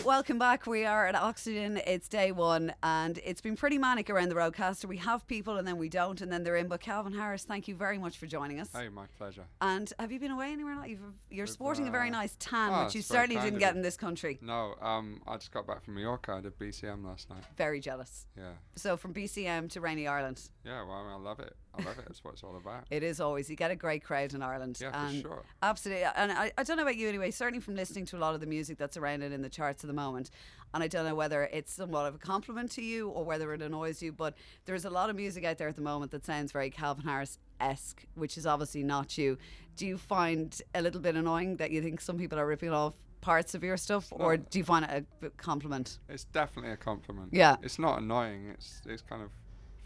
welcome back. We are at Oxegen. It's day one, and it's been pretty manic around the roadcaster. We have people, and then we don't, and then they're in. But Calvin Harris, thank you very much for joining us. Hey, my pleasure. And have you been away anywhere? You're sporting a very nice tan, which you it's very certainly kind didn't of get you. in this country. No, I just got back from Mallorca. I did BCM last night. Very jealous. Yeah. So from BCM to rainy Ireland. Yeah, well, I love it. I love it. It's what it's all about. It is always. You get a great crowd in Ireland. Yeah, and for sure. Absolutely. And I don't know about you anyway, certainly from listening to a lot of the music that's around it in the charts at the moment. And I don't know whether it's somewhat of a compliment to you or whether it annoys you, but there's a lot of music out there at the moment that sounds very Calvin Harris-esque, which is obviously not you. Do you find a little bit annoying that you think some people are ripping off parts of your stuff, or do you find it a compliment? It's definitely a compliment. Yeah. It's not annoying. It's kind of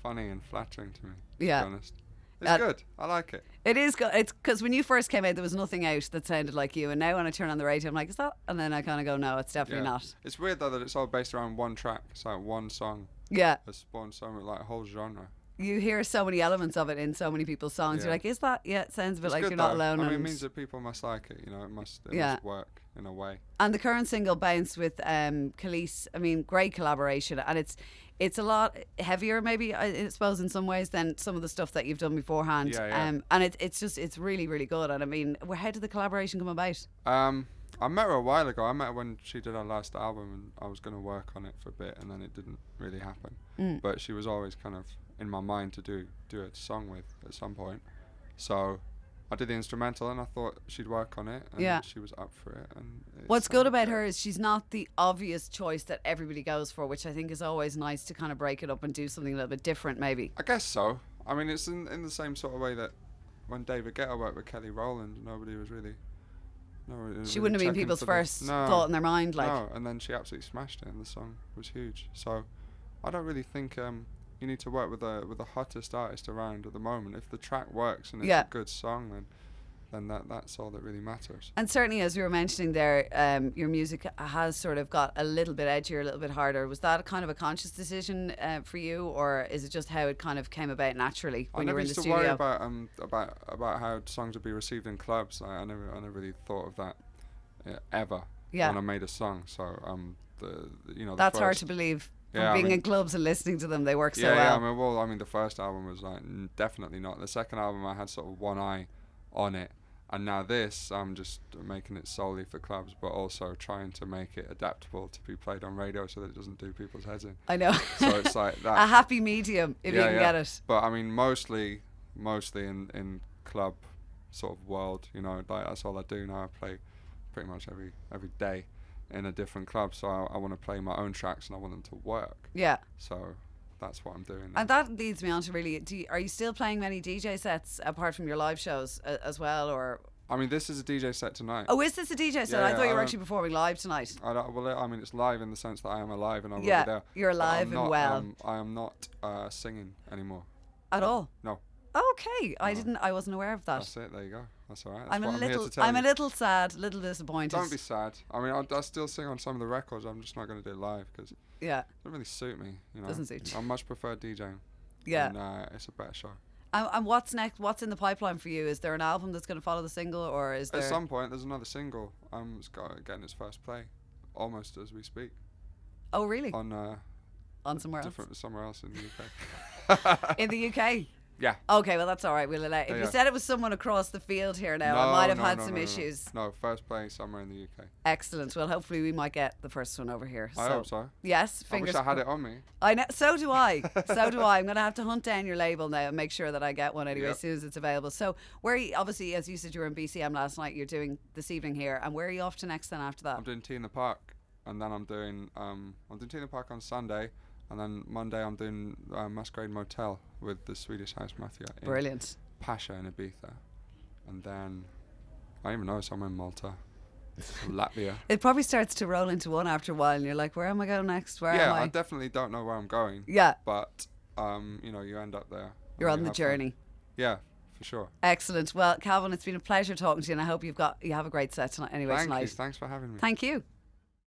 funny and flattering to me, to Yeah. be honest. It's good. I like it. It is good. It's because when you first came out, there was nothing out that sounded like you, and now when I turn on the radio, I'm like, is that? And then I kind of go, no, it's definitely not. It's weird though that it's all based around one track. It's like one song. Yeah. Has spawned so much, like a whole genre. You hear so many elements of it in so many people's songs. Yeah. You're like, is that? Yeah, it sounds a bit It's like good you're not though. alone. I mean, it and means that people must like it. It must work in a way. And the current single, Bounce, with Khalees, I mean, great collaboration, and it's a lot heavier, maybe I suppose in some ways, than some of the stuff that you've done beforehand. Yeah. And it's really, really good. And I mean, how did the collaboration come about? I met her a while ago. I met her when she did her last album, and I was going to work on it for a bit, and then it didn't really happen. But she was always kind of in my mind to do a song with at some point. So I did the instrumental, and I thought she'd work on it, and she was up for it. And what's good about her is she's not the obvious choice that everybody goes for, which I think is always nice to kind of break it up and do something a little bit different, maybe. I guess so. I mean, it's in the same sort of way that when David Guetta worked with Kelly Rowland, nobody was really. She wouldn't have been people's first thought in their mind, like. No, and then she absolutely smashed it, and the song was huge. So, I don't really think you need to work with the hottest artist around at the moment. If the track works and it's a good song, then that's all that really matters. And certainly, as we were mentioning there, your music has sort of got a little bit edgier, a little bit harder. Was that kind of a conscious decision for you, or is it just how it kind of came about naturally when you were in the studio? I never used to worry about how songs would be received in clubs. I never really thought of that ever when I made a song. So that's hard to believe. From being in clubs and listening to them, they work so well. I mean, the first album was like definitely not. The second album, I had sort of one eye on it. And now this, I'm just making it solely for clubs, but also trying to make it adaptable to be played on radio so that it doesn't do people's heads in. I know. So it's like that. A happy medium, if you can get it. But I mean, mostly in club sort of world, like that's all I do now. I play pretty much every day in a different club. So I want to play my own tracks and I want them to work. Yeah. So that's what I'm doing now. And that leads me on to really, are you still playing many DJ sets apart from your live shows as well, or? I mean, this is a DJ set tonight. Oh, is this a DJ set? I thought you were actually performing live tonight. I mean, it's live in the sense that I am alive and I will be there. You're alive and well. I am not singing anymore. At all? No. Okay, I wasn't aware of that. That's it. There you go. That's all right. I'm a little sad, a little disappointed. Don't be sad. I mean, I still sing on some of the records. I'm just not going to do it live because it doesn't really suit me. Doesn't suit you. I much prefer DJing. Yeah. And it's a better show. And what's next? What's in the pipeline for you? Is there an album that's going to follow the single, or is there? At some point, there's another single. It's getting its first play, almost as we speak. Oh, really? On somewhere else. Somewhere else in the UK. In the UK. Yeah. Okay, well that's all right. We'll allow. If you said it was someone across the field here now, I might have had some issues. No, first play somewhere in the UK. Excellent. Well, hopefully we might get the first one over here. I hope so. Yes, I wish I had it on me. I know. So do I. So do I. I'm going to have to hunt down your label now and make sure that I get one anyway as soon as it's available. So, obviously, as you said, you were in BCM last night. You're doing this evening here, and where are you off to next then after that? I'm doing Tea in the Park, and then I'm doing Tea in the Park on Sunday. And then Monday I'm doing Masquerade Motel with the Swedish House Mafia. Brilliant. Pasha in Ibiza. And then, I don't even know, somewhere in Malta. Latvia. It probably starts to roll into one after a while and you're like, where am I going next? Where am I? I definitely don't know where I'm going. Yeah. But, you end up there. You're on the journey. Fun. Yeah, for sure. Excellent. Well, Calvin, it's been a pleasure talking to you and I hope you have a great set tonight. Anyway, tonight. Thanks for having me. Thank you.